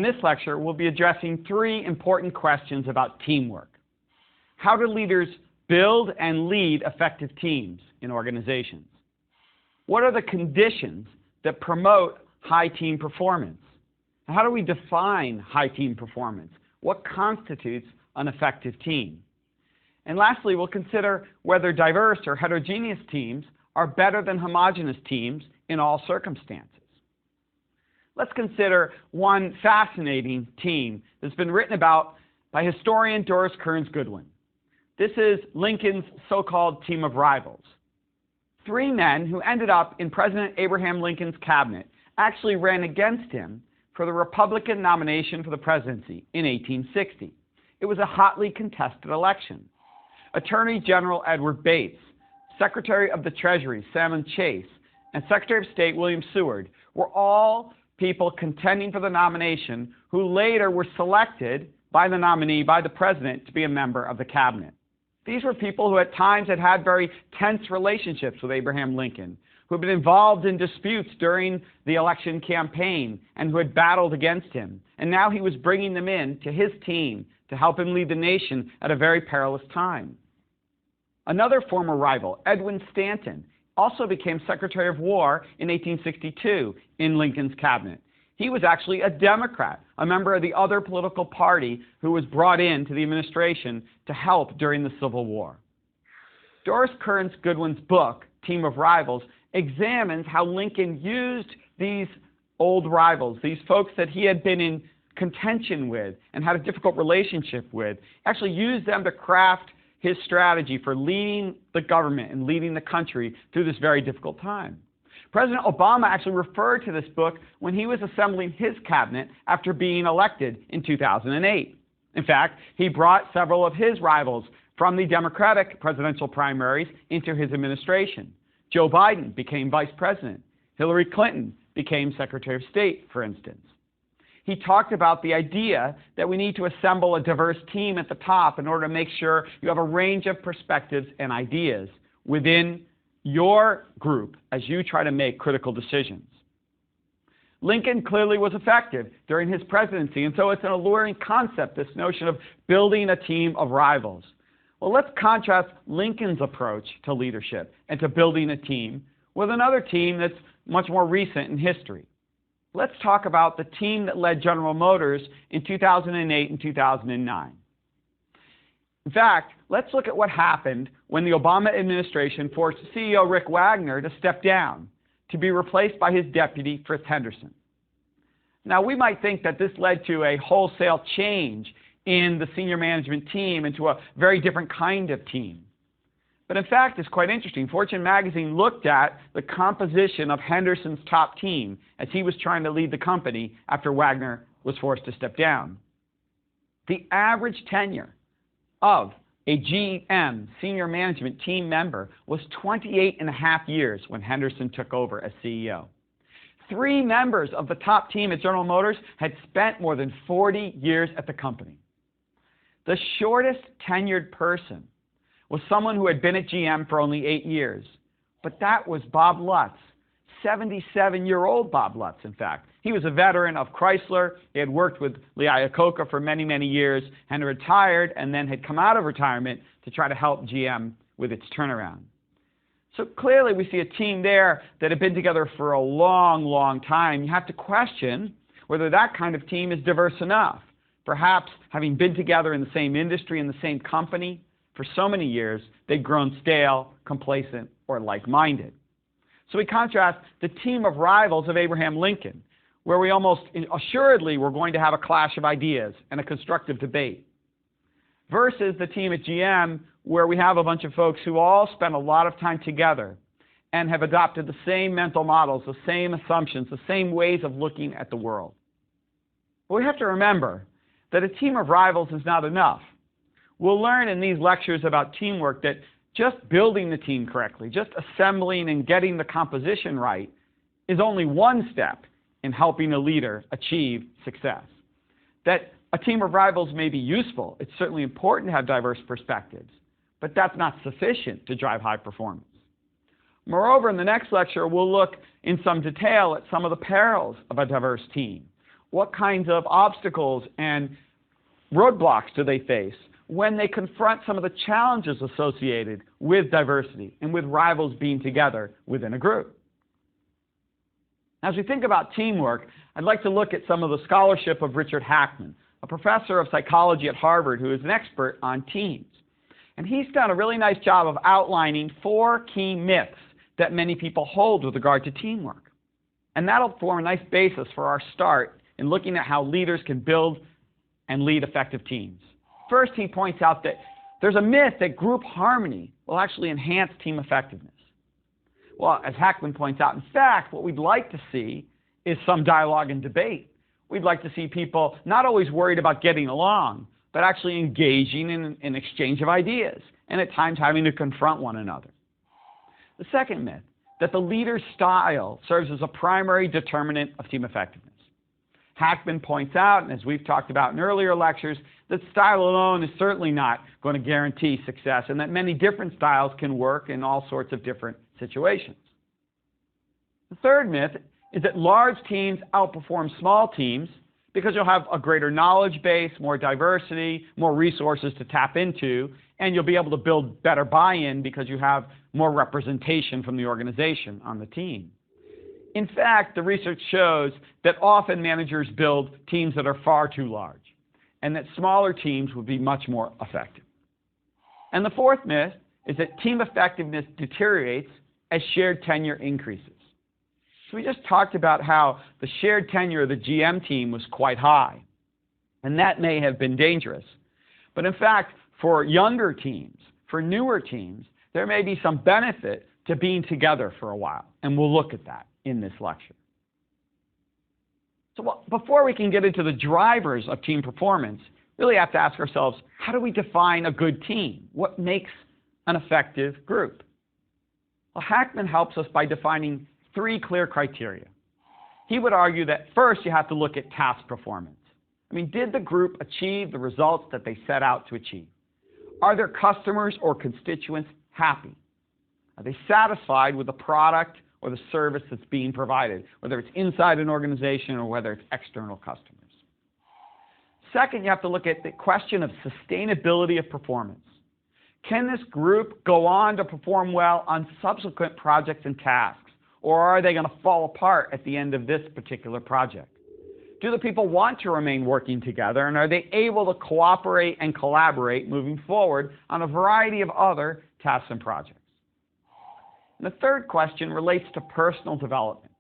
this lecture, we'll be addressing three important questions about teamwork. How do leaders build and lead effective teams in organizations? What are the conditions that promote high team performance? How do we define high team performance? What constitutes an effective team? And lastly, we'll consider whether diverse or heterogeneous teams are better than homogeneous teams in all circumstances. Let's consider one fascinating team that's been written about by historian Doris Kearns Goodwin. This is Lincoln's so-called team of rivals. Three men who ended up in President Abraham Lincoln's cabinet actually ran against him for the Republican nomination for the presidency in 1860. It was a hotly contested election. Attorney General Edward Bates, Secretary of the Treasury Salmon Chase, and Secretary of State William Seward were all people contending for the nomination who later were selected by the nominee, by the president, to be a member of the cabinet. These were people who at times had had very tense relationships with Abraham Lincoln, who had been involved in disputes during the election campaign and who had battled against him. And now he was bringing them in to his team to help him lead the nation at a very perilous time. Another former rival, Edwin Stanton, also became Secretary of War in 1862 in Lincoln's cabinet. He was actually a Democrat, a member of the other political party who was brought into the administration to help during the Civil War. Doris Kearns Goodwin's book, Team of Rivals, examines how Lincoln used these old rivals, these folks that he had been in contention with and had a difficult relationship with, actually used them to craft his strategy for leading the government and leading the country through this very difficult time. President Obama actually referred to this book when he was assembling his cabinet after being elected in 2008. In fact, he brought several of his rivals from the Democratic presidential primaries into his administration. Joe Biden became vice president. Hillary Clinton became Secretary of State, for instance. He talked about the idea that we need to assemble a diverse team at the top in order to make sure you have a range of perspectives and ideas within your group as you try to make critical decisions. Lincoln clearly was effective during his presidency, and so it's an alluring concept, this notion of building a team of rivals. Well, let's contrast Lincoln's approach to leadership and to building a team with another team that's much more recent in history. Let's talk about the team that led General Motors in 2008 and 2009. In fact, let's look at what happened when the Obama administration forced CEO Rick Wagner to step down to be replaced by his deputy, Fritz Henderson. Now, we might think that this led to a wholesale change in the senior management team into a very different kind of team. But in fact, it's quite interesting. Fortune magazine looked at the composition of Henderson's top team as he was trying to lead the company after Wagner was forced to step down. The average tenure of a GM senior management team member was 28.5 years when Henderson took over as CEO. 3 members of the top team at General Motors had spent more than 40 years at the company. The shortest tenured person was someone who had been at GM for only 8 years. But that was Bob Lutz, 77-year-old Bob Lutz, in fact. He was a veteran of Chrysler. He had worked with Lee Iacocca for many, many years and retired and then had come out of retirement to try to help GM with its turnaround. So clearly we see a team there that had been together for a long, long time. You have to question whether that kind of team is diverse enough. Perhaps having been together in the same industry, in the same company, for so many years, they'd grown stale, complacent, or like-minded. So we contrast the team of rivals of Abraham Lincoln, where we almost assuredly were going to have a clash of ideas and a constructive debate, versus the team at GM, where we have a bunch of folks who all spend a lot of time together and have adopted the same mental models, the same assumptions, the same ways of looking at the world. But we have to remember that a team of rivals is not enough. We'll learn in these lectures about teamwork that just building the team correctly, just assembling and getting the composition right, is only one step in helping a leader achieve success. That a team of rivals may be useful. It's certainly important to have diverse perspectives, but that's not sufficient to drive high performance. Moreover, in the next lecture, we'll look in some detail at some of the perils of a diverse team, What kinds of obstacles and roadblocks do they face when they confront some of the challenges associated with diversity and with rivals being together within a group? As we think about teamwork, I'd like to look at some of the scholarship of Richard Hackman, a professor of psychology at Harvard who is an expert on teams. And he's done a really nice job of outlining 4 key myths that many people hold with regard to teamwork. And that'll form a nice basis for our start in looking at how leaders can build and lead effective teams. First, he points out that there's a myth that group harmony will actually enhance team effectiveness. Well, as Hackman points out, in fact, what we'd like to see is some dialogue and debate. We'd like to see people not always worried about getting along, but actually engaging in an exchange of ideas, and at times having to confront one another. The second myth, that the leader's style serves as a primary determinant of team effectiveness. Hackman points out, and as we've talked about in earlier lectures, that style alone is certainly not going to guarantee success, and that many different styles can work in all sorts of different situations. The third myth is that large teams outperform small teams because you'll have a greater knowledge base, more diversity, more resources to tap into, and you'll be able to build better buy-in because you have more representation from the organization on the team. In fact, the research shows that often managers build teams that are far too large, and that smaller teams would be much more effective. And the fourth myth is that team effectiveness deteriorates as shared tenure increases. So we just talked about how the shared tenure of the GM team was quite high, and that may have been dangerous. But in fact, for younger teams, for newer teams, there may be some benefit to being together for a while, and we'll look at that in this lecture. So before we can get into the drivers of team performance, we really have to ask ourselves, how do we define a good team? What makes an effective group? Well, Hackman helps us by defining 3 clear criteria. He would argue that first you have to look at task performance. I mean, did the group achieve the results that they set out to achieve? Are their customers or constituents happy? Are they satisfied with the product or the service that's being provided, whether it's inside an organization or whether it's external customers? Second, you have to look at the question of sustainability of performance. Can this group go on to perform well on subsequent projects and tasks? Or are they going to fall apart at the end of this particular project? Do the people want to remain working together, and are they able to cooperate and collaborate moving forward on a variety of other tasks and projects? And the third question relates to personal development.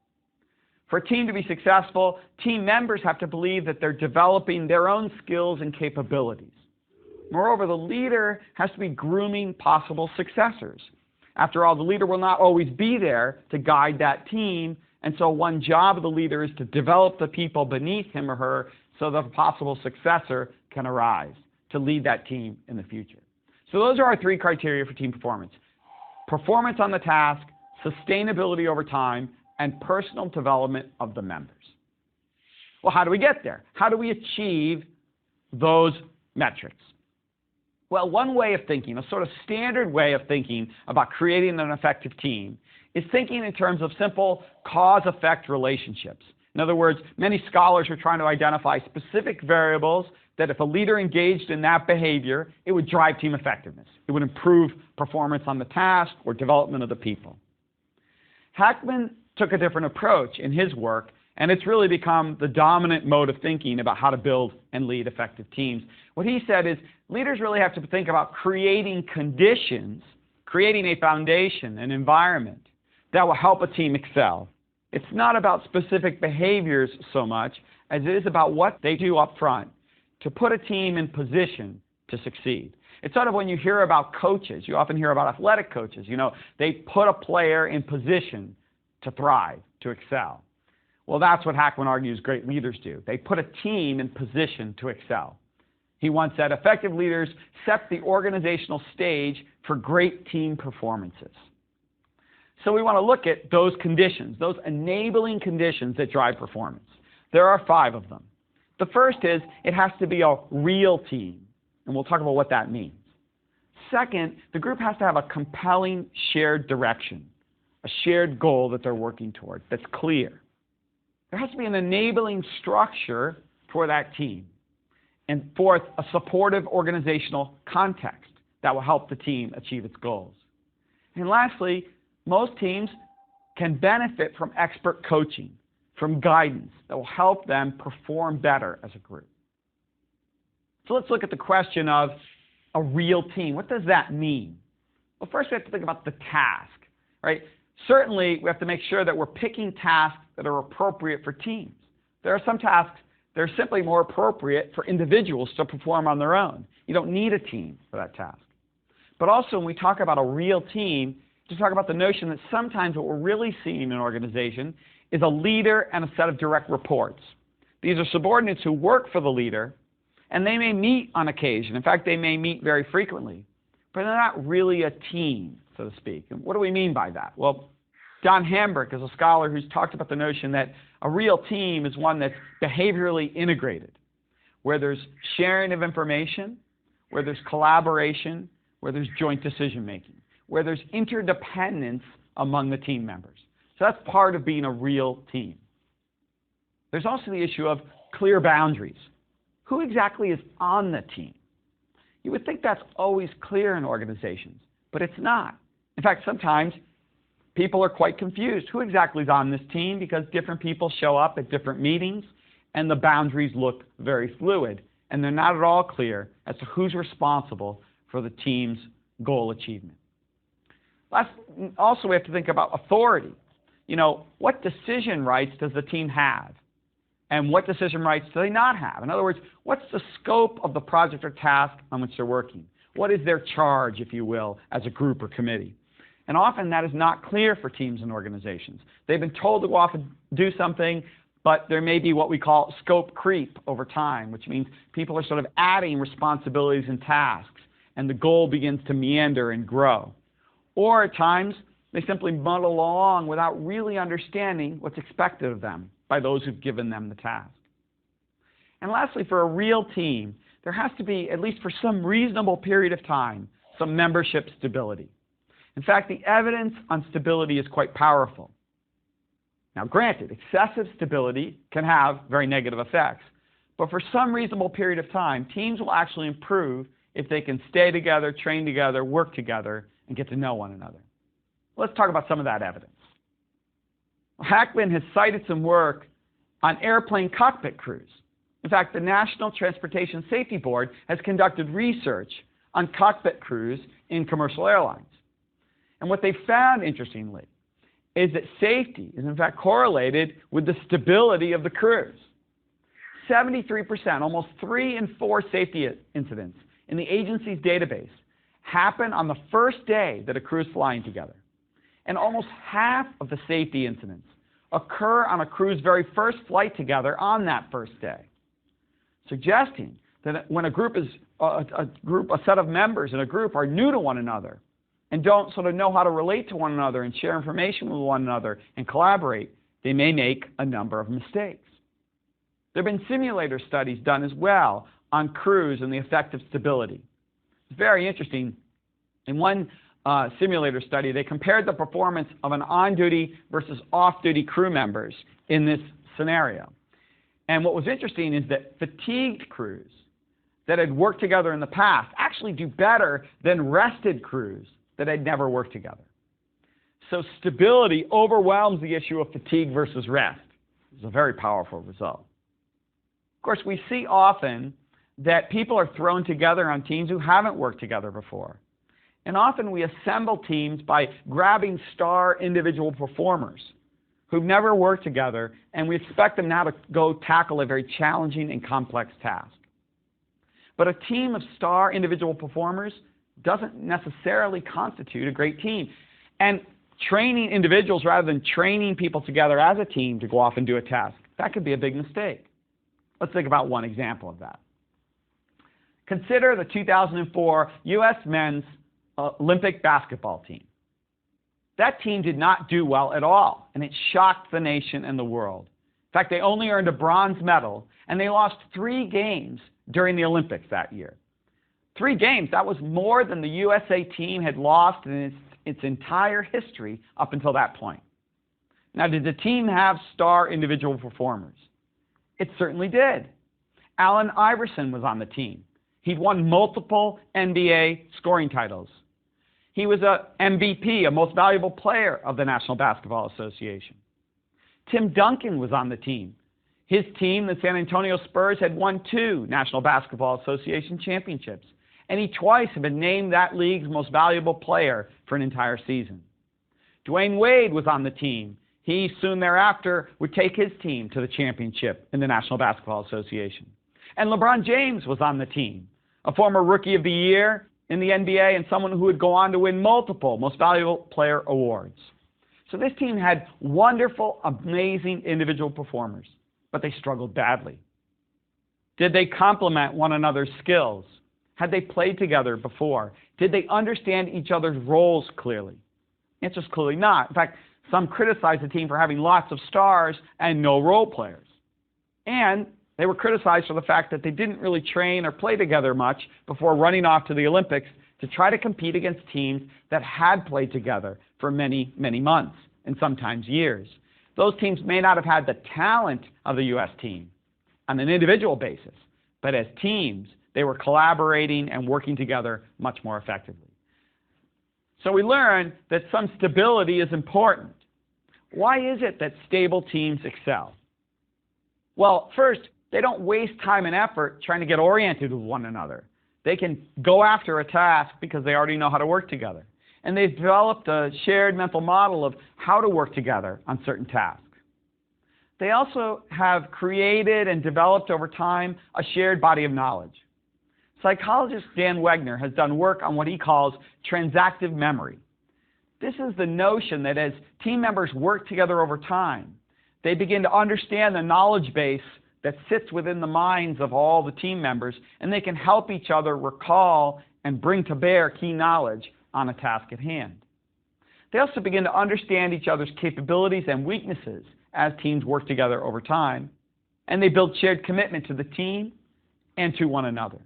For a team to be successful, team members have to believe that they're developing their own skills and capabilities. Moreover, the leader has to be grooming possible successors. After all, the leader will not always be there to guide that team, and so one job of the leader is to develop the people beneath him or her so that a possible successor can arise to lead that team in the future. So those are our 3 criteria for team performance. Performance on the task, sustainability over time, and personal development of the members. Well, how do we get there? How do we achieve those metrics? Well, one way of thinking, a sort of standard way of thinking about creating an effective team, is thinking in terms of simple cause-effect relationships. In other words, many scholars are trying to identify specific variables that if a leader engaged in that behavior, it would drive team effectiveness. It would improve performance on the task or development of the people. Hackman took a different approach in his work, and it's really become the dominant mode of thinking about how to build and lead effective teams. What he said is leaders really have to think about creating conditions, creating a foundation, an environment that will help a team excel. It's not about specific behaviors so much as it is about what they do up front to put a team in position to succeed. It's sort of when you hear about coaches, you often hear about athletic coaches, they put a player in position to thrive, to excel. Well, that's what Hackman argues great leaders do. They put a team in position to excel. He once said, effective leaders set the organizational stage for great team performances. So we want to look at those conditions, those enabling conditions that drive performance. There are 5 of them. The first is it has to be a real team, and we'll talk about what that means. Second, the group has to have a compelling shared direction, a shared goal that they're working toward that's clear. There has to be an enabling structure for that team. And fourth, a supportive organizational context that will help the team achieve its goals. And lastly, most teams can benefit from expert coaching, from guidance that will help them perform better as a group. So let's look at the question of a real team. What does that mean? Well, first we have to think about the task, right? Certainly, we have to make sure that we're picking tasks that are appropriate for teams. There are some tasks that are simply more appropriate for individuals to perform on their own. You don't need a team for that task. But also, when we talk about a real team, to talk about the notion that sometimes what we're really seeing in an organization is a leader and a set of direct reports. These are subordinates who work for the leader, and they may meet on occasion. In fact, they may meet very frequently, but they're not really a team, so to speak. And what do we mean by that? Well, Don Hambrick is a scholar who's talked about the notion that a real team is one that's behaviorally integrated, where there's sharing of information, where there's collaboration, where there's joint decision-making, where there's interdependence among the team members. So that's part of being a real team. There's also the issue of clear boundaries. Who exactly is on the team? You would think that's always clear in organizations, but it's not. In fact, sometimes people are quite confused. Who exactly is on this team? Because different people show up at different meetings, and the boundaries look very fluid, and they're not at all clear as to who's responsible for the team's goal achievement. Also, we have to think about authority. What decision rights does the team have? And what decision rights do they not have? In other words, what's the scope of the project or task on which they're working? What is their charge, if you will, as a group or committee? And often that is not clear for teams and organizations. They've been told to go off and do something, but there may be what we call scope creep over time, which means people are sort of adding responsibilities and tasks, and the goal begins to meander and grow. Or at times, they simply muddle along without really understanding what's expected of them by those who've given them the task. And lastly, for a real team, there has to be, at least for some reasonable period of time, some membership stability. In fact, the evidence on stability is quite powerful. Now, granted, excessive stability can have very negative effects, but for some reasonable period of time, teams will actually improve if they can stay together, train together, work together, and get to know one another. Let's talk about some of that evidence. Hackman has cited some work on airplane cockpit crews. In fact, the National Transportation Safety Board has conducted research on cockpit crews in commercial airlines. And what they found, interestingly, is that safety is in fact correlated with the stability of the crews. 73%, almost 3 in 4 safety incidents in the agency's database happen on the first day that a crew is flying together. And almost half of the safety incidents occur on a crew's very first flight together on that first day, suggesting that when a set of members in a group are new to one another and don't sort of know how to relate to one another and share information with one another and collaborate, they may make a number of mistakes. There have been simulator studies done as well on crews and the effect of stability. It's very interesting. In one simulator study, they compared the performance of an on-duty versus off-duty crew members in this scenario. And what was interesting is that fatigued crews that had worked together in the past actually do better than rested crews that had never worked together. So stability overwhelms the issue of fatigue versus rest. It's a very powerful result. Of course, we see often that people are thrown together on teams who haven't worked together before. And often we assemble teams by grabbing star individual performers who've never worked together, and we expect them now to go tackle a very challenging and complex task. But a team of star individual performers doesn't necessarily constitute a great team. And training individuals rather than training people together as a team to go off and do a task, that could be a big mistake. Let's think about one example of that. Consider the 2004 U.S. men's Olympic basketball team. That team did not do well at all, and it shocked the nation and the world. In fact, they only earned a bronze medal, and they lost 3 games during the Olympics that year. 3 games, that was more than the USA team had lost in its entire history up until that point. Now, did the team have star individual performers? It certainly did. Allen Iverson was on the team. He'd won multiple NBA scoring titles. He was a MVP, a most valuable player of the National Basketball Association. Tim Duncan was on the team. His team, the San Antonio Spurs, had won 2 National Basketball Association championships, and he twice had been named that league's most valuable player for an entire season. Dwayne Wade was on the team. He soon thereafter would take his team to the championship in the National Basketball Association. And LeBron James was on the team, a former Rookie of the Year in the NBA and someone who would go on to win multiple Most Valuable Player awards. So this team had wonderful, amazing individual performers, but they struggled badly. Did they complement one another's skills? Had they played together before? Did they understand each other's roles clearly? The answer is clearly not. In fact, some criticized the team for having lots of stars and no role players. And they were criticized for the fact that they didn't really train or play together much before running off to the Olympics to try to compete against teams that had played together for many, many months and sometimes years. Those teams may not have had the talent of the U.S. team on an individual basis, but as teams, they were collaborating and working together much more effectively. So we learn that some stability is important. Why is it that stable teams excel? Well, first, they don't waste time and effort trying to get oriented with one another. They can go after a task because they already know how to work together. And they've developed a shared mental model of how to work together on certain tasks. They also have created and developed over time a shared body of knowledge. Psychologist Dan Wegner has done work on what he calls transactive memory. This is the notion that as team members work together over time, they begin to understand the knowledge base that sits within the minds of all the team members, and they can help each other recall and bring to bear key knowledge on a task at hand. They also begin to understand each other's capabilities and weaknesses as teams work together over time, and they build shared commitment to the team and to one another.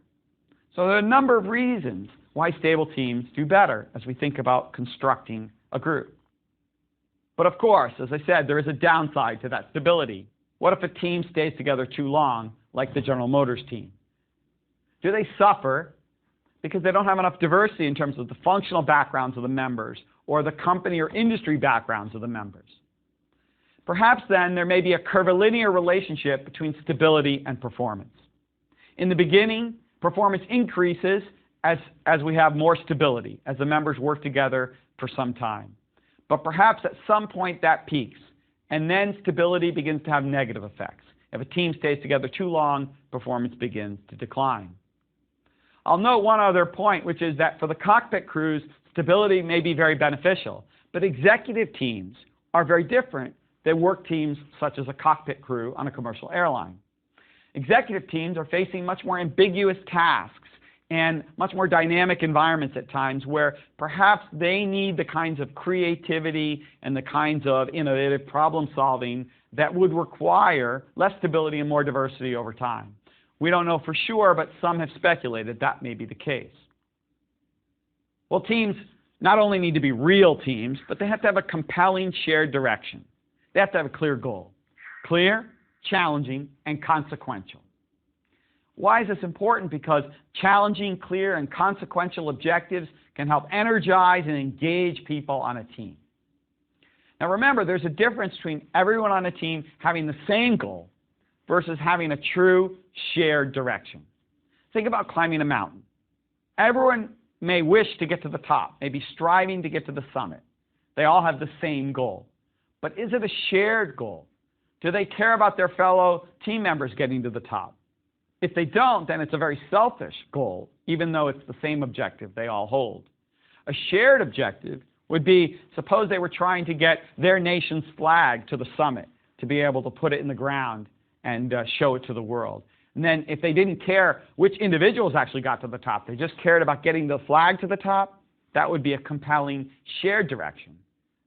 So there are a number of reasons why stable teams do better as we think about constructing a group. But of course, as I said, there is a downside to that stability. What if a team stays together too long, like the General Motors team? Do they suffer because they don't have enough diversity in terms of the functional backgrounds of the members or the company or industry backgrounds of the members? Perhaps then there may be a curvilinear relationship between stability and performance. In the beginning, performance increases as we have more stability, as the members work together for some time. But perhaps at some point that peaks, and then stability begins to have negative effects. If a team stays together too long, performance begins to decline. I'll note one other point, which is that for the cockpit crews, stability may be very beneficial, but executive teams are very different than work teams such as a cockpit crew on a commercial airline. Executive teams are facing much more ambiguous tasks and much more dynamic environments at times where perhaps they need the kinds of creativity and the kinds of innovative problem solving that would require less stability and more diversity over time. We don't know for sure, but some have speculated that may be the case. Well, teams not only need to be real teams, but they have to have a compelling shared direction. They have to have a clear goal. Clear, challenging, and consequential. Why is this important? Because challenging, clear, and consequential objectives can help energize and engage people on a team. Now remember, there's a difference between everyone on a team having the same goal versus having a true shared direction. Think about climbing a mountain. Everyone may wish to get to the top, may be striving to get to the summit. They all have the same goal. But is it a shared goal? Do they care about their fellow team members getting to the top? If they don't, then it's a very selfish goal, even though it's the same objective they all hold. A shared objective would be, suppose they were trying to get their nation's flag to the summit, to be able to put it in the ground and show it to the world. And then if they didn't care which individuals actually got to the top, they just cared about getting the flag to the top, that would be a compelling shared direction,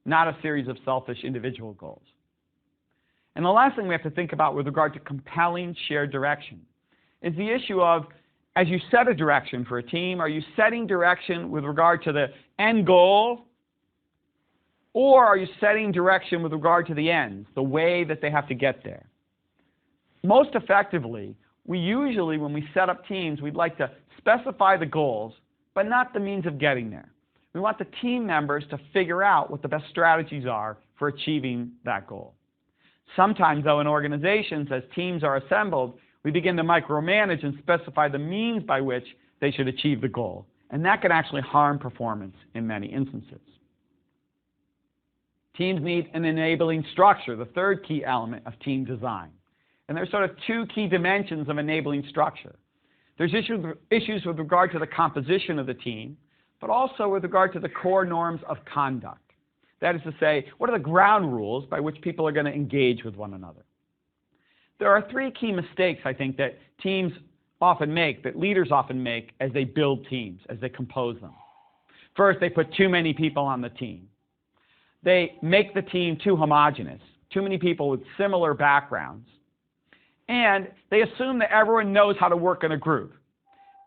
not a series of selfish individual goals. And the last thing we have to think about with regard to compelling shared direction is the issue of, as you set a direction for a team, are you setting direction with regard to the end goal, Or are you setting direction with regard to the ends, the way that they have to get there? Most effectively, we usually, when we set up teams, we'd like to specify the goals, but not the means of getting there. We want the team members to figure out what the best strategies are for achieving that goal. Sometimes, though, in organizations, as teams are assembled, we begin to micromanage and specify the means by which they should achieve the goal. And that can actually harm performance in many instances. Teams need an enabling structure, the third key element of team design. And there's sort of two key dimensions of enabling structure. There's issues with regard to the composition of the team, but also with regard to the core norms of conduct. That is to say, what are the ground rules by which people are going to engage with one another? There are three key mistakes, I think, that teams often make, that leaders often make as they build teams, as they compose them. First, they put too many people on the team. They make the team too homogeneous, too many people with similar backgrounds. And they assume that everyone knows how to work in a group.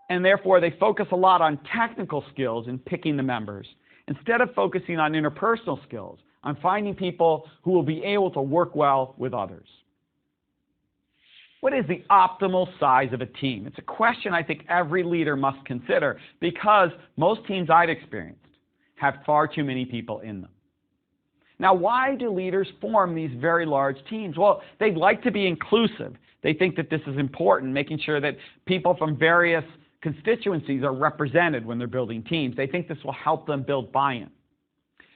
And therefore, they focus a lot on technical skills in picking the members, instead of focusing on interpersonal skills, on finding people who will be able to work well with others. What is the optimal size of a team? It's a question I think every leader must consider, because most teams I've experienced have far too many people in them. Now, why do leaders form these very large teams? Well, they'd like to be inclusive. They think that this is important, making sure that people from various constituencies are represented when they're building teams. They think this will help them build buy-in.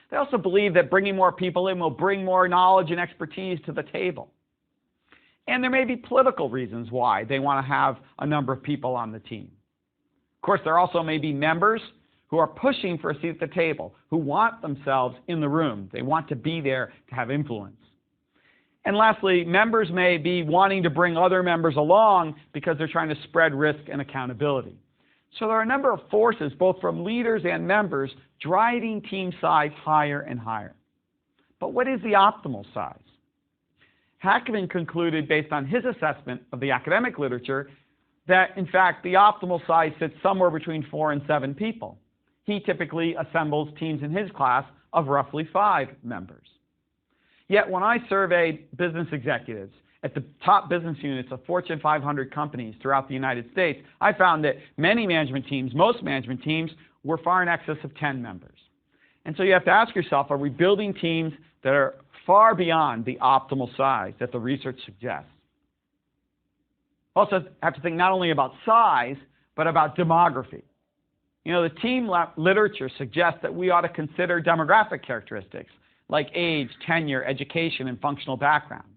They also believe that bringing more people in will bring more knowledge and expertise to the table. And there may be political reasons why they want to have a number of people on the team. Of course, there also may be members who are pushing for a seat at the table, who want themselves in the room. They want to be there to have influence. And lastly, members may be wanting to bring other members along because they're trying to spread risk and accountability. So there are a number of forces, both from leaders and members, driving team size higher and higher. But what is the optimal size? Hackman concluded, based on his assessment of the academic literature, that in fact the optimal size sits somewhere between 4 and 7 people. He typically assembles teams in his class of roughly 5 members. Yet when I surveyed business executives at the top business units of Fortune 500 companies throughout the United States, I found that many management teams, most management teams, were far in excess of 10 members. And so you have to ask yourself, are we building teams that are far beyond the optimal size that the research suggests? Also have to think not only about size, but about demography. You know, the team literature suggests that we ought to consider demographic characteristics like age, tenure, education, and functional background.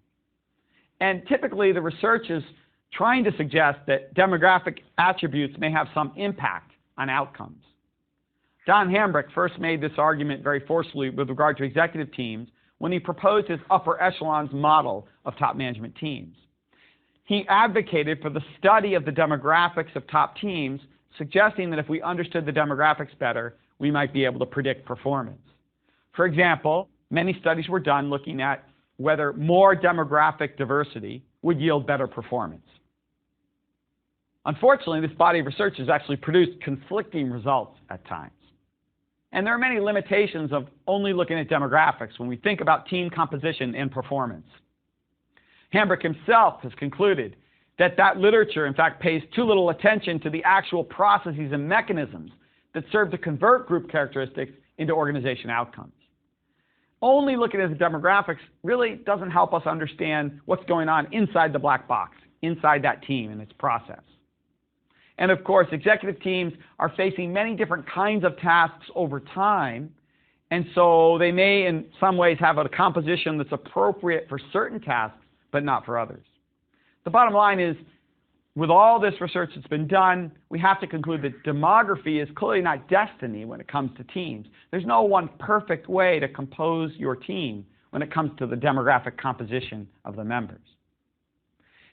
And typically the research is trying to suggest that demographic attributes may have some impact on outcomes. Don Hambrick first made this argument very forcefully with regard to executive teams when he proposed his upper echelons model of top management teams. He advocated for the study of the demographics of top teams, suggesting that if we understood the demographics better, we might be able to predict performance. For example, many studies were done looking at whether more demographic diversity would yield better performance. Unfortunately, this body of research has actually produced conflicting results at times. And there are many limitations of only looking at demographics when we think about team composition and performance. Hambrick himself has concluded that that literature, in fact, pays too little attention to the actual processes and mechanisms that serve to convert group characteristics into organization outcomes. Only looking at the demographics really doesn't help us understand what's going on inside the black box, inside that team and its process. And of course, executive teams are facing many different kinds of tasks over time, and so they may in some ways have a composition that's appropriate for certain tasks, but not for others. The bottom line is, with all this research that's been done, we have to conclude that demography is clearly not destiny when it comes to teams. There's no one perfect way to compose your team when it comes to the demographic composition of the members.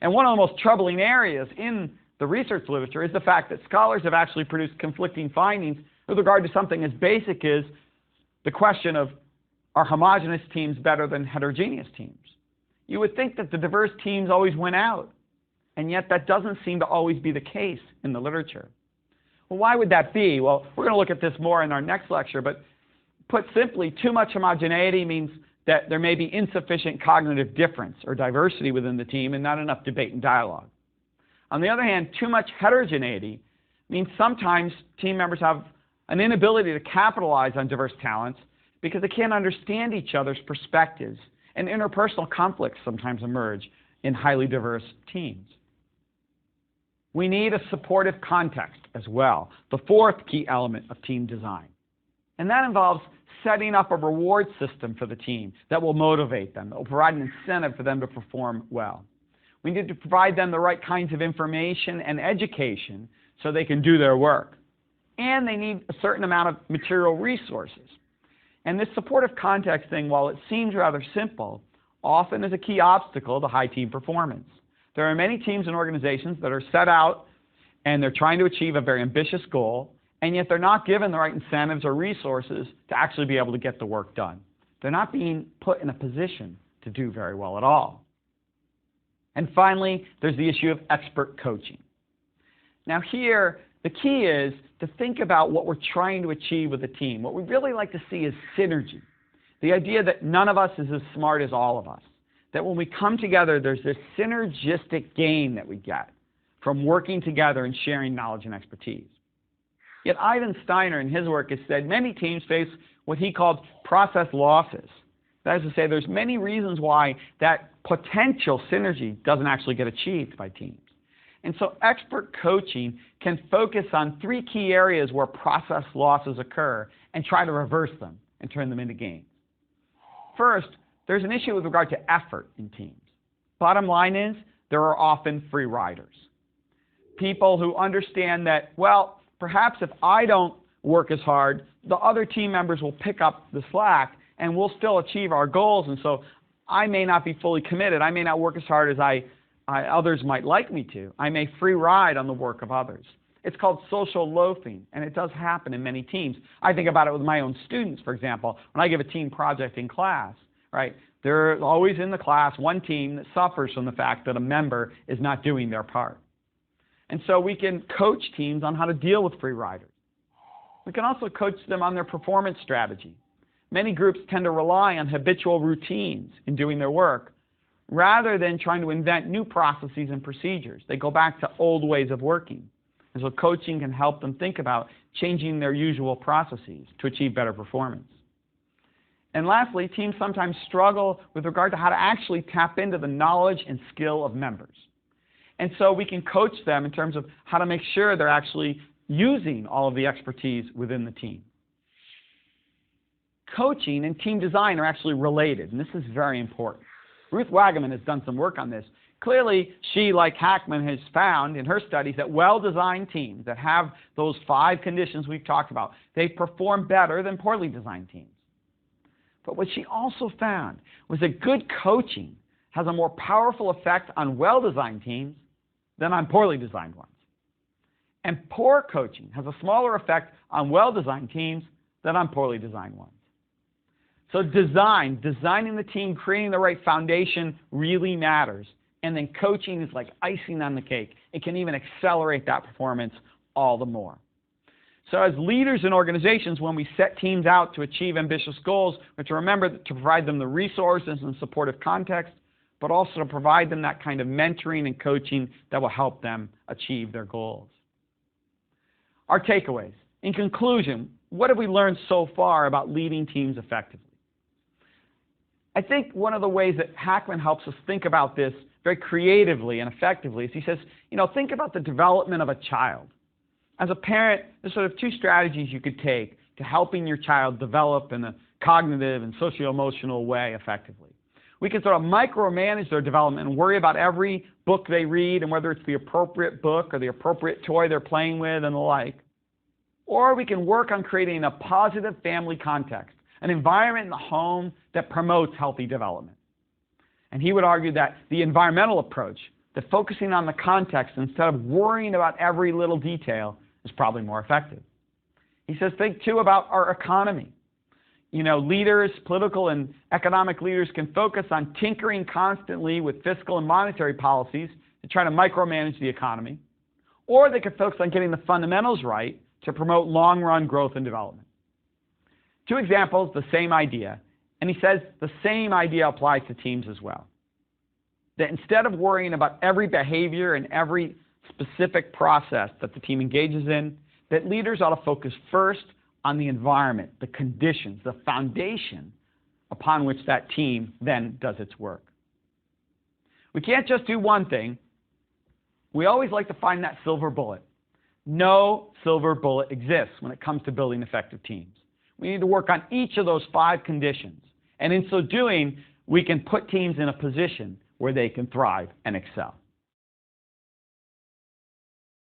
And one of the most troubling areas in the research literature is the fact that scholars have actually produced conflicting findings with regard to something as basic as the question of, are homogeneous teams better than heterogeneous teams? You would think that the diverse teams always win out, and yet that doesn't seem to always be the case in the literature. Well, why would that be? Well, we're going to look at this more in our next lecture, but Put simply, too much homogeneity means that there may be insufficient cognitive difference or diversity within the team and not enough debate and dialogue. On the other hand, too much heterogeneity means sometimes team members have an inability to capitalize on diverse talents because they can't understand each other's perspectives, and interpersonal conflicts sometimes emerge in highly diverse teams. We need a supportive context as well, the fourth key element of team design. And that involves setting up a reward system for the team that will motivate them, that will provide an incentive for them to perform well. We need to provide them the right kinds of information and education so they can do their work. And they need a certain amount of material resources. And this supportive context thing, while it seems rather simple, often is a key obstacle to high team performance. There are many teams and organizations that are set out and they're trying to achieve a very ambitious goal, and yet they're not given the right incentives or resources to actually be able to get the work done. They're not being put in a position to do very well at all. And finally, there's the issue of expert coaching. Now here, the key is to think about what we're trying to achieve with a team. What we really like to see is synergy. The idea that none of us is as smart as all of us. That when we come together, there's this synergistic gain that we get from working together and sharing knowledge and expertise. Yet Ivan Steiner in his work has said many teams face what he called process losses. That is to say, there's many reasons why that potential synergy doesn't actually get achieved by teams. And so expert coaching can focus on three key areas where process losses occur and try to reverse them and turn them into gains. First, there's an issue with regard to effort in teams. Bottom line is, there are often free riders. People who understand that, well, perhaps if I don't work as hard, the other team members will pick up the slack and we'll still achieve our goals, and so I may not be fully committed. I may not work as hard as others might like me to. I may free ride on the work of others. It's called social loafing, and it does happen in many teams. I think about it with my own students, for example. When I give a team project in class, right, there's always in the class one team that suffers from the fact that a member is not doing their part. And so we can coach teams on how to deal with free riders. We can also coach them on their performance strategy. Many groups tend to rely on habitual routines in doing their work rather than trying to invent new processes and procedures. They go back to old ways of working. And so coaching can help them think about changing their usual processes to achieve better performance. And lastly, teams sometimes struggle with regard to how to actually tap into the knowledge and skill of members. And so we can coach them in terms of how to make sure they're actually using all of the expertise within the team. Coaching and team design are actually related, and this is very important. Ruth Wagaman has done some work on this. Clearly, she, like Hackman, has found in her studies that well-designed teams that have those 5 conditions we've talked about, they perform better than poorly designed teams. But what she also found was that good coaching has a more powerful effect on well-designed teams than on poorly designed ones. And poor coaching has a smaller effect on well-designed teams than on poorly designed ones. So designing the team, creating the right foundation really matters. And then coaching is like icing on the cake. It can even accelerate that performance all the more. So as leaders in organizations, when we set teams out to achieve ambitious goals, we have to remember to provide them the resources and supportive context, but also to provide them that kind of mentoring and coaching that will help them achieve their goals. Our takeaways. In conclusion, what have we learned so far about leading teams effectively? I think one of the ways that Hackman helps us think about this very creatively and effectively is he says, think about the development of a child. As a parent, there's sort of 2 strategies you could take to helping your child develop in a cognitive and socio-emotional way effectively. We can sort of micromanage their development and worry about every book they read and whether it's the appropriate book or the appropriate toy they're playing with and the like. Or we can work on creating a positive family context, an environment in the home that promotes healthy development. And he would argue that the environmental approach, that focusing on the context instead of worrying about every little detail, is probably more effective. He says, think too about our economy. Leaders, political and economic leaders can focus on tinkering constantly with fiscal and monetary policies to try to micromanage the economy. Or they could focus on getting the fundamentals right to promote long-run growth and development. Two examples, the same idea. And he says the same idea applies to teams as well. That instead of worrying about every behavior and every specific process that the team engages in, that leaders ought to focus first on the environment, the conditions, the foundation upon which that team then does its work. We can't just do one thing. We always like to find that silver bullet. No silver bullet exists when it comes to building effective teams. We need to work on each of those 5 conditions. And in so doing, we can put teams in a position where they can thrive and excel.